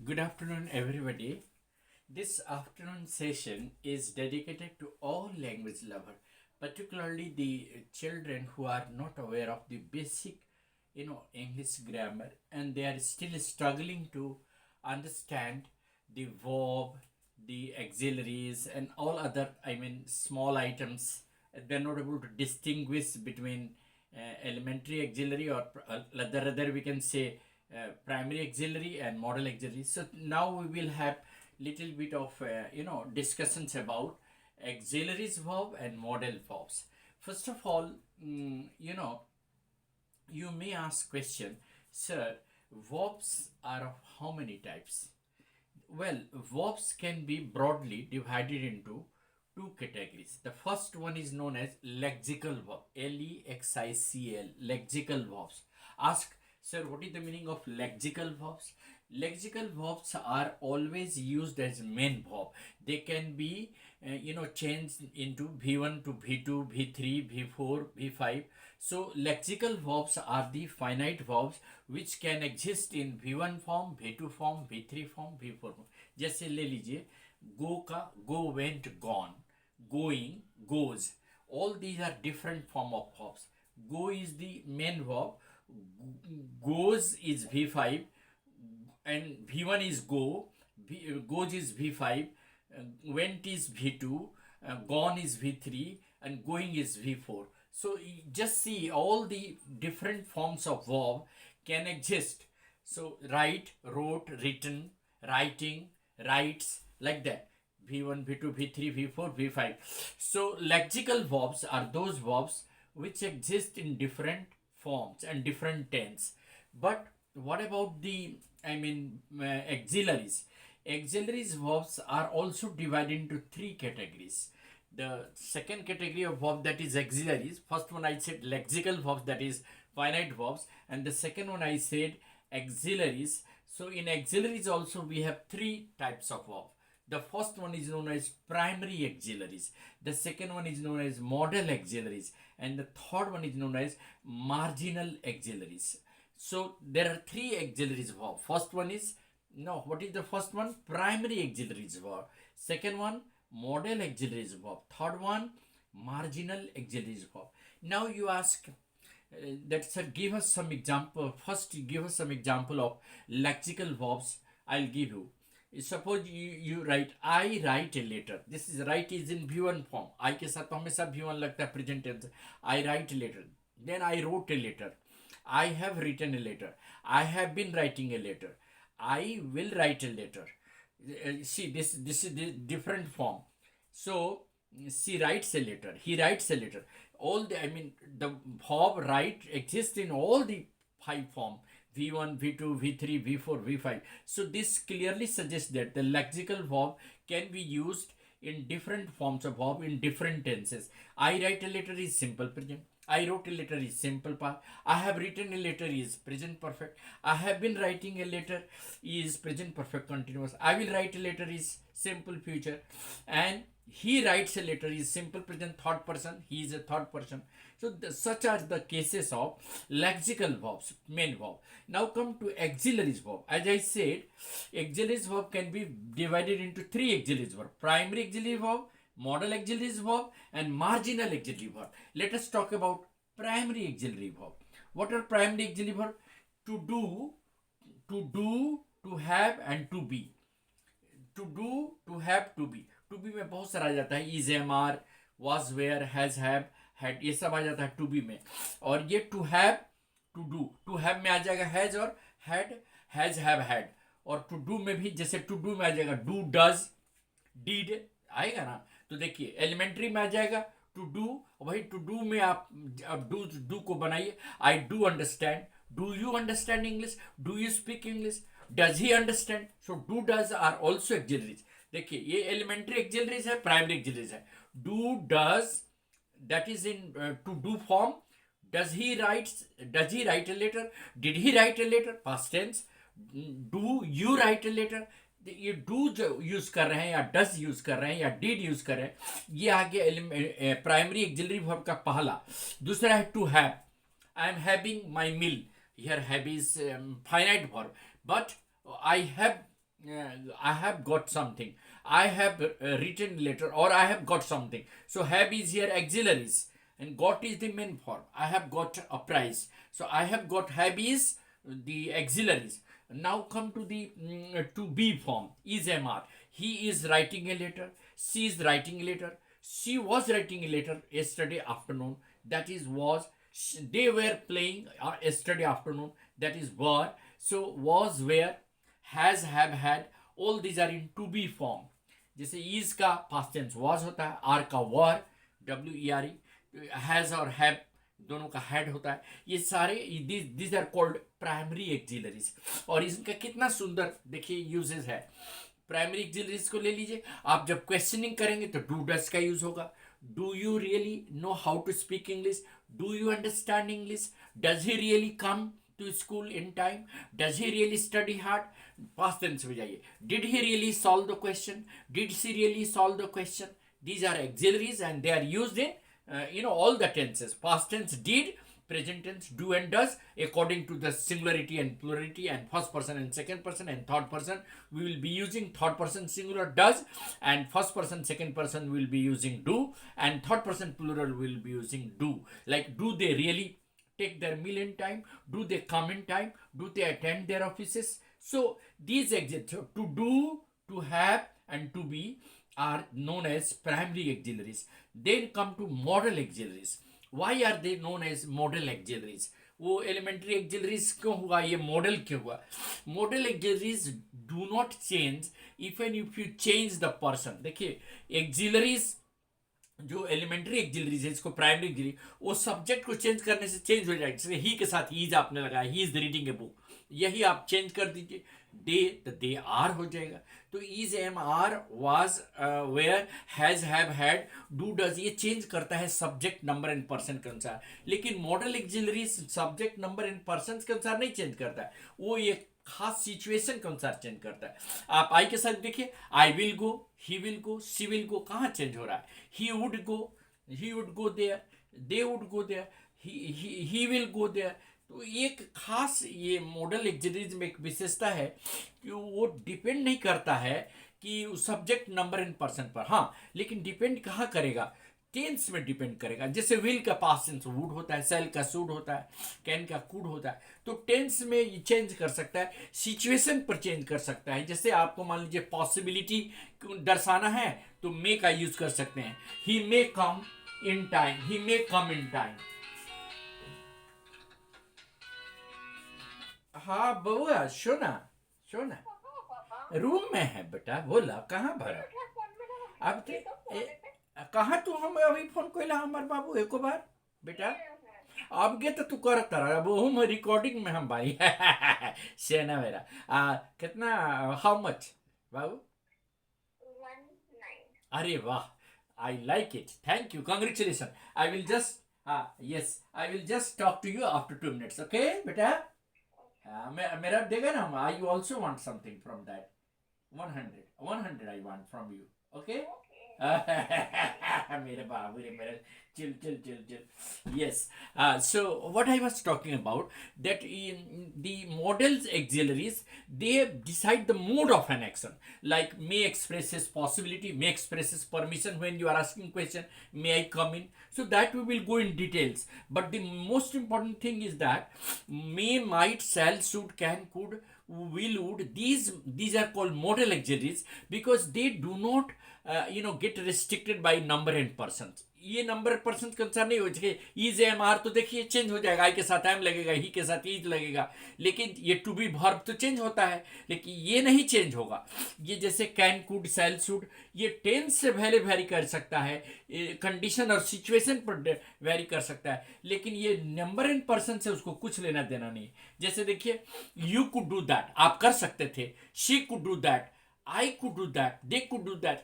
Good afternoon, everybody. This afternoon session is dedicated to all language lovers, particularly the children who are not aware of the basic, English grammar, and they are still struggling to understand the verb, the auxiliaries, and all other, small items. They're not able to distinguish between elementary auxiliary or rather we can say primary auxiliary and model auxiliary. So now we will have little bit of discussions about auxiliaries verb and model verbs. First of all, you may ask question, sir, verbs are of how many types? Well, verbs can be broadly divided into two categories. The first one is known as lexical verb, Lexical, lexical verbs. Ask, sir, what is the meaning of lexical verbs? Lexical verbs are always used as main verb. They can be, changed into V1 to V2, V3, V4, V5. So lexical verbs are the finite verbs which can exist in V1 form, V2 form, V3 form, V4 form. जैसे ले लीजिए go का go, went, gone, going, goes. All these are different form of verbs. Go is the main verb, goes is V5, and V1 is go, goes is V5, went is V2, gone is V3, and going is V4. So just see all the different forms of verb can exist. So write, wrote, written, writing, writes, like that. V1, V2, V3, V4, V5. So lexical verbs are those verbs which exist in different forms and different tense. But what about the auxiliaries? Auxiliaries verbs are also divided into three categories. The second category of verb, that is auxiliaries. First one I said lexical verbs, that is finite verbs, and the second one I said auxiliaries. So in auxiliaries also we have three types of verb. The first one is known as primary auxiliaries. The second one is known as model auxiliaries, and the third one is known as marginal auxiliaries. So there are three auxiliaries verb. First one is, no, what is the first one? Primary auxiliaries verb. Second one, model auxiliaries verb. Third one, marginal auxiliaries verb. Now you ask that, sir, give us some example. First, give us some example of lexical verbs. I'll give you. Suppose you write, I write a letter. This is write is in V1 form. I के साथ तो हमेशा V1 लगता है present tense. I write a letter. Then I wrote a letter. I have written a letter. I have been writing a letter. I will write a letter. See, this is the different form. So she writes a letter. He writes a letter. All the the verb write exists in all the five form. V1, V2, V3, V4, V5. So this clearly suggests that the lexical verb can be used in different forms of verb in different tenses. I write a letter is simple present. I wrote a letter is simple past. I have written a letter is present perfect. I have been writing a letter is present perfect continuous. I will write a letter is simple future. And he writes a letter is simple present third person. He is a third person. So such are the cases of lexical verbs, main verb. Now come to auxiliaries verb. As I said, auxiliaries verb can be divided into three auxiliaries verb. Primary auxiliary verb, model auxiliaries verb, and marginal auxiliary verb. Let us talk about primary auxiliary verb. What are primary auxiliary verb? To do, to have, and to be. To do, to have, to be. To be में बहुत सारा आ जाता है. Is, am, are, was, where, has, have, had, ये सब आ जाता है to be में. और ये to have, to do. To have में आ जाएगा has और had, has, have, had. और to do में भी जैसे to do में आ जाएगा do, does, did आएगा ना. तो देखिए एलिमेंट्री में आ जाएगा टू डू. वही टू डू में आप डू को बनाइए. I do understand. Do you understand English? Do you speak English? Does he understand? So do does are also auxiliaries. देखिए ये एलिमेंट्री एक्सिलरीज है, प्राइमरी एक्सिलरीज है. Do does, that is in to do form. Does he write a letter? Did he write a letter? Past tense. Do you write a letter? ये do जो use कर रहे हैं या does use कर रहे हैं या डिड यूज कर रहे हैं, ये आ गया प्राइमरी एक्सिलरी वर्ब का पहला. दूसरा है to have. I am having my meal. Here have is finite verb, but I have I have got something. I have written letter, or I have got something. So have is here auxiliaries, and got is the main form. I have got a prize. So I have got, have is the auxiliaries. Now come to the to be form. Is MR. He is writing a letter. She is writing a letter. She was writing a letter yesterday afternoon. That is was. They were playing yesterday afternoon. That is were. So was, were, has have had, all these are in to be form. जैसे is का past tense was होता है, are का were, W E R E, has और have दोनों का had होता है. ये सारे this are called primary auxiliaries. और इनका कितना सुंदर देखिए यूजेस है. प्राइमरी एक्सिलरीज को ले लीजिए. आप जब क्वेश्चनिंग करेंगे तो डू डज का यूज होगा. Do you really know how to speak English? Do you understand English? Does he really come to school in time? Does he really study hard? Past tense में जाइए. Did he really solve the question? Did she really solve the question? These are auxiliaries and they are used in all the tenses. Past tense did, present tense do and does according to the singularity and plurality, and first person and second person and third person. We will be using third person singular does, and first person second person will be using do, and third person plural will be using do. Like, do they really take their meal in time? Do they come in time? Do they attend their offices? So these adjectives, to do, to have and to be, are known as primary auxiliaries. Then come to modal auxiliaries. Why are they known as modal auxiliaries? वो elementary auxiliaries क्यों हुआ, ये model क्यों हुआ? Modal auxiliaries do not change even if you change the person. देखिए auxiliaries जो elementary auxiliaries है, इसको प्राइमरी एक्सिलरी, वो सब्जेक्ट को चेंज करने से चेंज हो जाएगा. जैसे ही के साथ ईज आपने लगाया, he is reading a book, यही आप चेंज कर दीजिए, दे तो दे आर हो जाएगा. तो is am are was were has have had do does, ये चेंज करता है सब्जेक्ट नंबर एंड पर्सन के अनुसार. लेकिन modal auxiliary subject number and person के अनुसार नहीं चेंज करता है, वो एक खास सिचुएशन के अनुसार चेंज करता है. आप आई के साथ देखिए, I will go, he will go, she will go, कहाँ चेंज हो रहा है? He would go there, they would go there, he will go there. तो एक खास ये मॉडल एक्सिलरीज में एक विशेषता है कि वो डिपेंड नहीं करता है कि सब्जेक्ट नंबर एंड पर्सन पर. हाँ, लेकिन डिपेंड कहाँ करेगा? टेंस में डिपेंड करेगा. जैसे विल का पास्ट टेंस वुड होता है, सेल का शुड होता है, कैन का कुड होता है. तो टेंस में ये चेंज कर सकता है, सिचुएशन पर चेंज कर सकता है. जैसे आपको मान लीजिए पॉसिबिलिटी दर्शाना है तो मे का यूज कर सकते हैं. He may come in time, he may come in time. हाँ बउआ, सोना सोना रूम में है बेटा, बोला कहाँ भरा अब कहाँ तू हम अभी फोन कोइला हमार बाबू एको बार बेटा. अब गे तो तू करता रहा, अब हम रिकॉर्डिंग में हम भाई सेना मेरा. कितना, हाउ मच बाबू? 19. अरे वाह, I like it, thank you, congratulation. I will just yes, I will just talk to you after 2 minutes, okay बेटा? मेरा देगा ना, I also want something from that. 100 I want from you, okay? मेरे बाबू रे मेरे, chill. Yes. So what I was talking about, that in the models auxiliaries, they decide the mode of an action. Like may expresses possibility, may expresses permission when you are asking question, may I come in? So that we will go in details. But the most important thing is that may, might, shall, should, can, could, will, would. These are called model auxiliaries because they do not get restricted by number and persons. ये number person के अनुसार नहीं हो जाए. Is am are तो देखिए change हो जाएगा, आई के साथ एम लगेगा, ही के साथ इज लगेगा. लेकिन ये टू बी वर्ब तो चेंज होता है, लेकिन ये नहीं चेंज होगा. ये जैसे कैन, कुड, शैल, शुड, ये टेंस से वेरी कर सकता है, कंडीशन और सिचुएशन पर वेरी कर सकता है. लेकिन ये नंबर एंड पर्सन से उसको कुछ लेना देना नहीं. जैसे देखिए, यू कुड डू दैट, आप कर सकते थे. She could do that, I could do that, they could do that.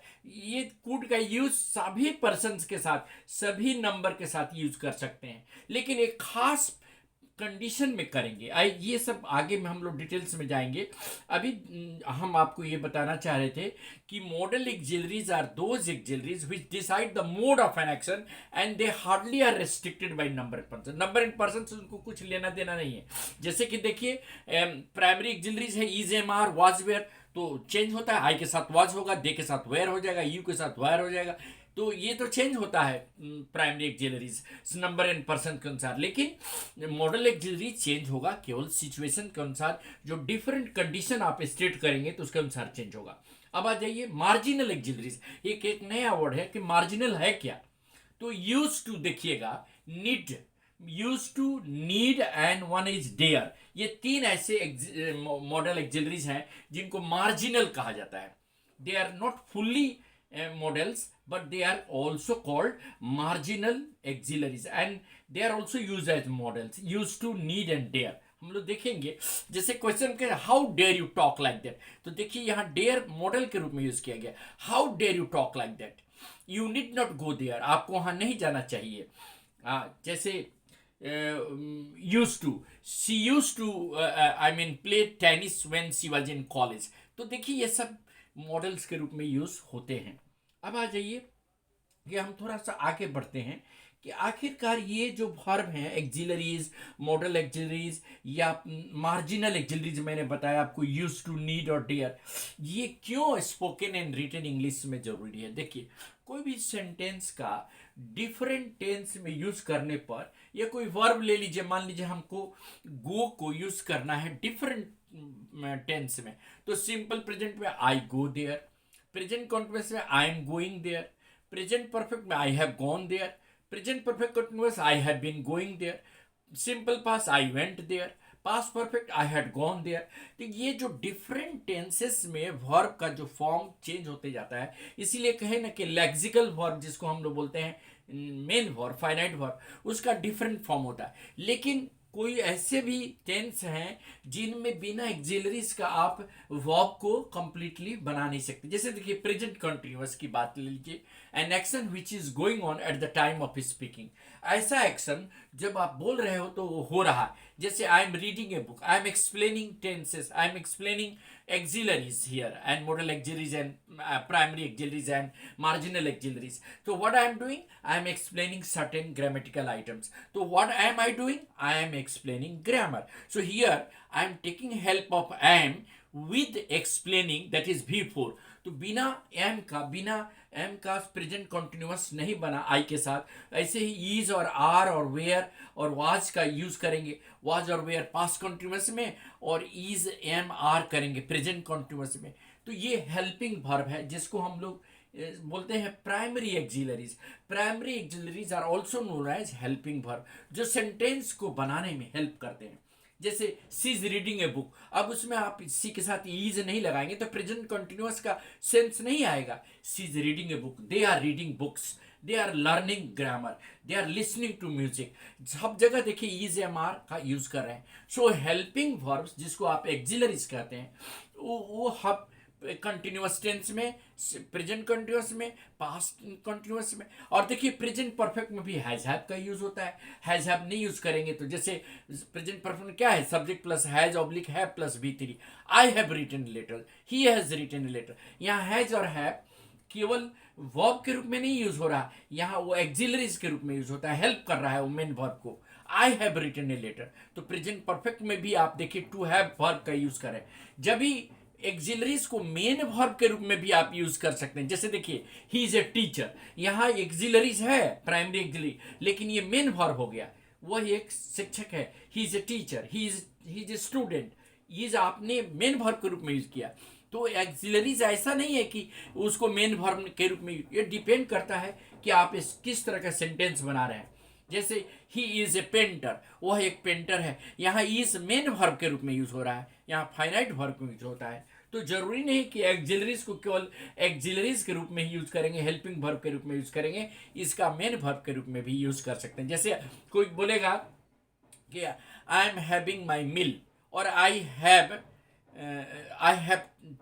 ये could का यूज सभी पर्सन्स के साथ, सभी नंबर के साथ यूज कर सकते हैं. लेकिन एक खास कंडीशन में करेंगे। ये सब आगे में हम लोग डिटेल्स में जाएंगे। अभी हम आपको ये बताना चाह रहे थे कि modal auxiliaries are those auxiliaries which decide the mode of an action and they hardly are restricted by number and person. Number and person से उनको कुछ लेना देना नहीं है। जैसे कि देखिए प्राइमरी एक्सिलरीज है is, am, are, was, were, तो चेंज होता है। आई के साथ वाज होगा, दे के साथ वेयर हो जाएगा, यू के साथ वायर हो जाएगा। तो ये तो चेंज होता है primary auxiliaries number and person के अनुसार। लेकिन मॉडल एक्सिलरी चेंज होगा केवल सिचुएशन के अनुसार। जो डिफरेंट कंडीशन आप स्टेट करेंगे तो उसके अनुसार चेंज होगा। अब आ जाइए मार्जिनल एक्सिलरीज। एक नया वर्ड है कि मार्जिनल है क्या। तो यूज टू देखिएगा, need, used to, need and one is dare. ये तीन ऐसे मॉडल एक्सिलरीज हैं जिनको मार्जिनल कहा जाता है। They are not fully models, but they are also called marginal auxiliaries and they are also used as models, used to, need and dare। हम लोग देखेंगे जैसे क्वेश्चन के how dare you talk like that, तो देखिए यहाँ dare model के रूप में यूज किया गया। How dare you talk like that, you need not go there, आपको वहां नहीं जाना चाहिए। जैसे used to, she used to I mean play tennis when she was in college. तो देखिए ये सब मॉडल्स के रूप में यूज होते हैं। अब आ जाइए कि हम थोड़ा सा आगे बढ़ते हैं कि आखिरकार ये जो वर्ब हैं एक्सिलरीज, मॉडल एक्सिलरीज या मार्जिनल एक्सिलरीज, मैंने बताया आपको यूज टू, नीड और डेयर, ये क्यों स्पोकन एंड रिटन इंग्लिश में जरूरी है। देखिए कोई भी सेंटेंस का डिफरेंट टेंस में यूज करने पर, या कोई वर्ब ले लीजिए, मान लीजिए हमको गो को यूज करना है डिफरेंट टेंस में, तो सिंपल प्रेजेंट में I go there, present continuous में I am going there, present perfect में I have gone there, present perfect continuous I have been going there, simple past I went there, past perfect I had gone there. तो ये जो different tenses में verb का जो form change होते जाता है, इसीलिए कहे ना कि लेक्सिकल वर्ब जिसको हम लोग बोलते हैं मेन वर्ब, फाइनाइट वर्ब, उसका डिफरेंट फॉर्म होता है। लेकिन कोई ऐसे भी टेंस हैं जिनमें बिना एक्सिलरीज का आप वर्ब को कंप्लीटली बना नहीं सकते। जैसे देखिए प्रेजेंट कंटिन्यूअस की बात ले लीजिए, an action which is going on at the time of speaking. ऐसा एक्शन जब आप बोल रहे हो तो वो हो रहा है। जैसे I am reading a book, I am explaining tenses, I am explaining auxiliaries here and modal auxiliaries and primary auxiliaries and marginal auxiliaries. So what I am doing, I am explaining certain grammatical items. So what am I doing, I am explaining grammar. So here I am taking help of am with explaining, that is before. तो बिना M का present continuous नहीं बना आई के साथ। ऐसे ही ease और are और वेयर और वाज का यूज करेंगे, वाज और वेयर पास्ट कॉन्टिन्यूअस में, और ईज एम आर करेंगे प्रेजेंट कॉन्टिन्यूअस में। तो ये हेल्पिंग वर्ब है जिसको हम लोग बोलते हैं primary auxiliaries. Primary auxiliaries are also known as helping verb, जो सेंटेंस को बनाने में हेल्प करते हैं। जैसे she is reading a book, अब उसमें आप सी के साथ ईज नहीं लगाएंगे तो प्रेजेंट कंटिन्यूअस का सेंस नहीं आएगा। She is reading a book, they are reading books, they are learning grammar, they are listening to music. सब जगह देखिए ईज एम आर का यूज कर रहे हैं। सो हेल्पिंग वर्ब्स जिसको आप एक्सिलरीज कहते हैं, वो हम कंटिन्यूअस टेंस में, प्रेजेंट कंटिन्यूअस में, पास्ट कंटिन्यूअस में, और देखिए प्रेजेंट परफेक्ट में भी हैज हैव का यूज होता है। हैज हैव नहीं यूज करेंगे तो जैसे प्रेजेंट परफेक्ट में क्या है, subject plus has oblique have plus V3। I have written letter, he has written letter. यहाँ हैज और हैव केवल वर्ब के रूप में नहीं यूज हो रहा, यहाँ वो एक्सिलरीज के रूप में यूज होता है, हेल्प कर रहा है वो मेन वर्ब को। I have written a letter, तो प्रेजेंट परफेक्ट में भी आप देखिए टू हैव वर्ब का यूज करें। जब भी एक्सिलरीज को मेन वर्ब के रूप में भी आप यूज कर सकते हैं। जैसे देखिए ही इज ए टीचर, यहाँ एक्सिलरीज है प्राइमरी एक्सिलरी, लेकिन ये मेन वर्ब हो गया, वह एक शिक्षक है। He is a teacher, he is a student, is आपने मेन वर्ब के रूप में यूज किया। तो एक्सिलरीज ऐसा नहीं है कि उसको मेन वर्ब के रूप में, ये डिपेंड करता है कि आप इस किस तरह का सेंटेंस बना रहे हैं। जैसे ही इज ए पेंटर, वह एक पेंटर है, यहाँ इज मेन वर्ब के रूप में यूज हो रहा है, यहाँ फाइनाइट वर्ब में यूज होता है। तो जरूरी नहीं कि एक्सिलरीज को केवल एक्सिलरीज के रूप में ही यूज करेंगे, हेल्पिंग वर्ब के रूप में यूज करेंगे, इसका मेन वर्ब के रूप में भी यूज कर सकते हैं। जैसे कोई बोलेगा कि आई एम हैविंग माई मील, और I have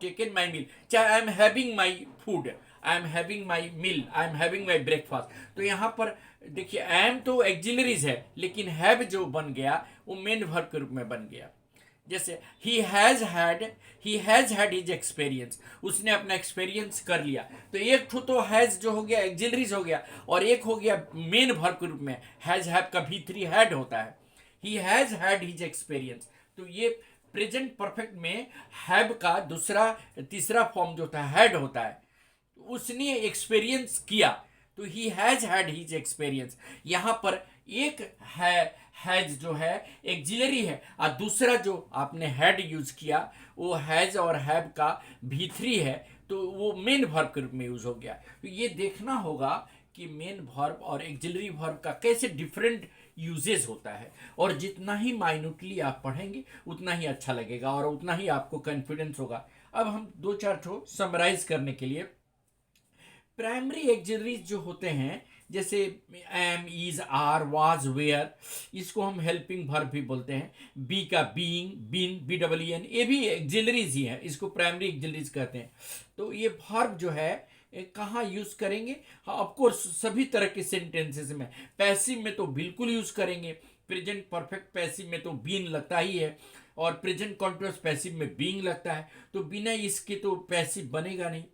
taken my meal, चाहे I am having my food, I am having my meal, I am having my breakfast. तो यहाँ पर देखिए एम तो एक्जिलरीज है, लेकिन हैव जो बन गया वो मेन वर्ब के रूप में बन गया। जैसे he has had his experience, उसने अपना एक्सपीरियंस कर लिया। तो एक तो हैज जो हो गया एक्जिलरीज हो गया, और एक हो गया मेन वर्ब के रूप में हैज हैव का भी3 हैड होता है। He has had his experience, तो ये प्रेजेंट परफेक्ट में हैव का तीसरा फॉर्म जो होता है हैड होता है। उसने एक्सपीरियंस किया, तो he has had his experience. यहां पर एक हैज जो है एक्जिलरी है, और दूसरा जो आपने हैड यूज किया वो हैज और हैव का भी3 है, तो वो मेन वर्ब के रूप में यूज हो गया। तो ये देखना होगा कि मेन वर्ब और एक्जिलरी वर्ब का कैसे डिफरेंट यूजेस होता है, और जितना ही माइन्यूटली आप पढ़ेंगे उतना ही अच्छा लगेगा और उतना ही आपको कॉन्फिडेंस होगा। अब हम 2-4 ठो समराइज करने के लिए, प्राइमरी एक्जिलरीज जो होते हैं जैसे am, is, are, was, were, इसको हम हेल्पिंग वर्ब भी बोलते हैं। बी का बीइंग, बीन, BEEN, ये भी एक्जिलरीज ही है, इसको प्राइमरी एक्जिलरीज कहते हैं। तो ये वर्ब जो है कहाँ यूज करेंगे? हाँ, ऑफ कोर्स सभी तरह के सेंटेंसेस में। पैसिव में तो बिल्कुल यूज करेंगे, प्रेजेंट परफेक्ट पैसिव में तो बीन लगता ही है, और प्रेजेंट कॉन्टिन्यूअस पैसिव में बीइंग लगता है, तो बिना इसके तो पैसिव बनेगा नहीं।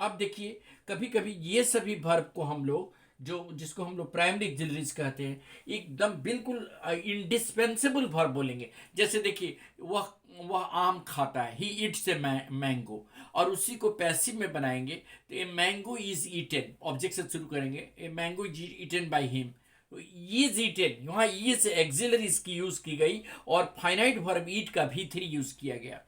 अब देखिए कभी कभी ये सभी वर्ब को हम लोग जिसको हम लोग प्राइमरी एक्जिलरीज कहते हैं, एकदम बिल्कुल इंडिस्पेंसेबल वर्ब बोलेंगे। जैसे देखिए वह आम खाता है, ही ईट्स ए मैंगो, और उसी को पैसिव में बनाएंगे तो a mango is eaten, object से शुरू करेंगे, a mango is eaten by him. Is eaten, यहाँ इज एक्जिलरीज की यूज की गई, और फाइनाइट वर्ब ईट का भी3 यूज किया गया।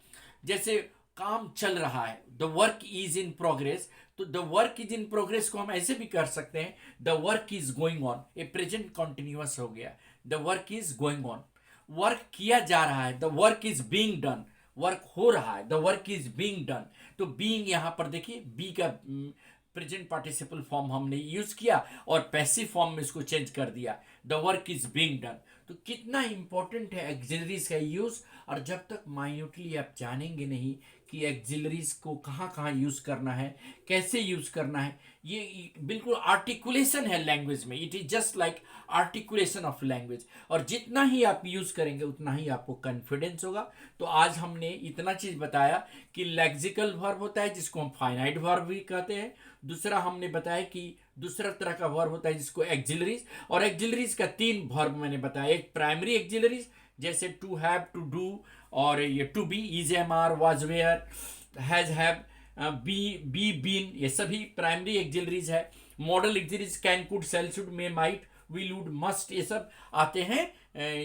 जैसे काम चल रहा है, the work is in progress, तो the work is in progress को हम ऐसे भी कर सकते हैं, the work is going on, a present continuous हो गया, the work is going on. Work किया जा रहा है, the work is being done, work हो रहा है, the work is being done. तो बीइंग यहां पर देखिए बी का प्रेजेंट पार्टिसिपल फॉर्म हमने यूज किया और पैसिव फॉर्म में इसको चेंज कर दिया, the work is being done. तो कितना इंपॉर्टेंट है एक्जिलरीज का यूज, और जब तक माइन्यूटली आप जानेंगे नहीं कि एक्जिलरीज को कहाँ कहाँ यूज करना है, कैसे यूज करना है, ये बिल्कुल आर्टिकुलेशन है लैंग्वेज में, it is just like articulation of language. और जितना ही आप यूज करेंगे उतना ही आपको कॉन्फिडेंस होगा। तो आज हमने इतना चीज बताया कि लेक्सिकल वर्ब होता है जिसको हम फाइनाइट वर्ब भी कहते हैं। दूसरा हमने बताया कि दूसरा तरह का वर्ब होता है जिसको एक्जिलरीज, और एक्जिलरीज का 3 वर्ब मैंने बताया। एक प्राइमरी एक्जिलरीज जैसे टू हैव, टू डू, और ये to be, is, am, are, was, were, has, have, be, been, ये सभी प्राइमरी एक्जिलरीज है। Modal auxiliaries can, could, shall, should, may, might, will, would, must, ये सब आते हैं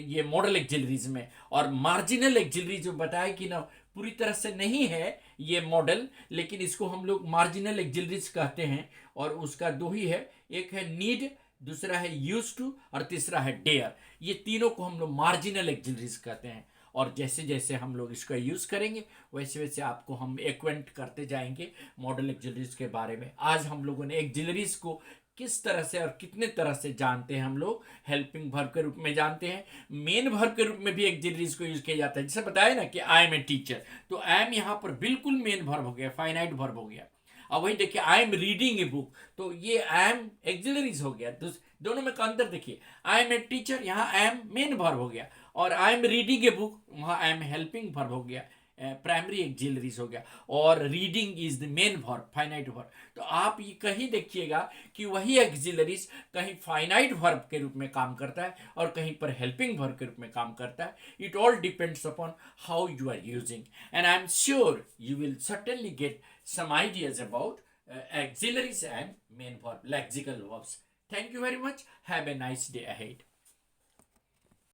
ये मॉडल एक्जिलरीज में। और मार्जिनल एक्जिलरी जो बताया कि ना पूरी तरह से नहीं है ये मॉडल, लेकिन इसको हम लोग मार्जिनल एक्जिलरीज कहते हैं, और उसका 2 ही है, एक है नीड, दूसरा है यूज टू, और तीसरा है डेयर। ये तीनों को हम लोग मार्जिनल एक्जिलरीज कहते हैं। और जैसे जैसे हम लोग इसका यूज करेंगे वैसे वैसे आपको हम एक्वेंट करते जाएंगे मॉडल एक्जिलरीज के बारे में। आज हम लोगों ने एक्जिलरीज को किस तरह से और कितने तरह से जानते हैं, हम लोग हेल्पिंग वर्ब के रूप में जानते हैं, मेन वर्ब के रूप में भी एक्जिलरीज को यूज किया जाता है। जैसे बताया ना कि आई एम ए टीचर, तो आई एम यहाँ पर बिल्कुल मेन वर्ब हो गया, फाइनाइट वर्ब हो गया। अब वही देखिए I am reading a book, तो ये आई एम एक्जिलरीज हो गया। दोनों में का अंतर देखिए, आई एम ए टीचर, यहाँ आई एम मेन वर्ब हो गया, और I am reading a book, वहाँ आई एम हेल्पिंग वर्ब हो गया, प्राइमरी एक्जिलरीज हो गया। और reading is the main verb, finite verb. तो आप ये कहीं देखिएगा कि वही एक्जिलरीज कहीं फाइनाइट वर्ब के रूप में काम करता है और कहीं पर हेल्पिंग वर्ब के रूप में काम करता है। It all depends upon how you are using, and I am sure you will certainly get some ideas about auxiliaries and main verb, lexical verbs. Thank you very much. Have a nice day ahead.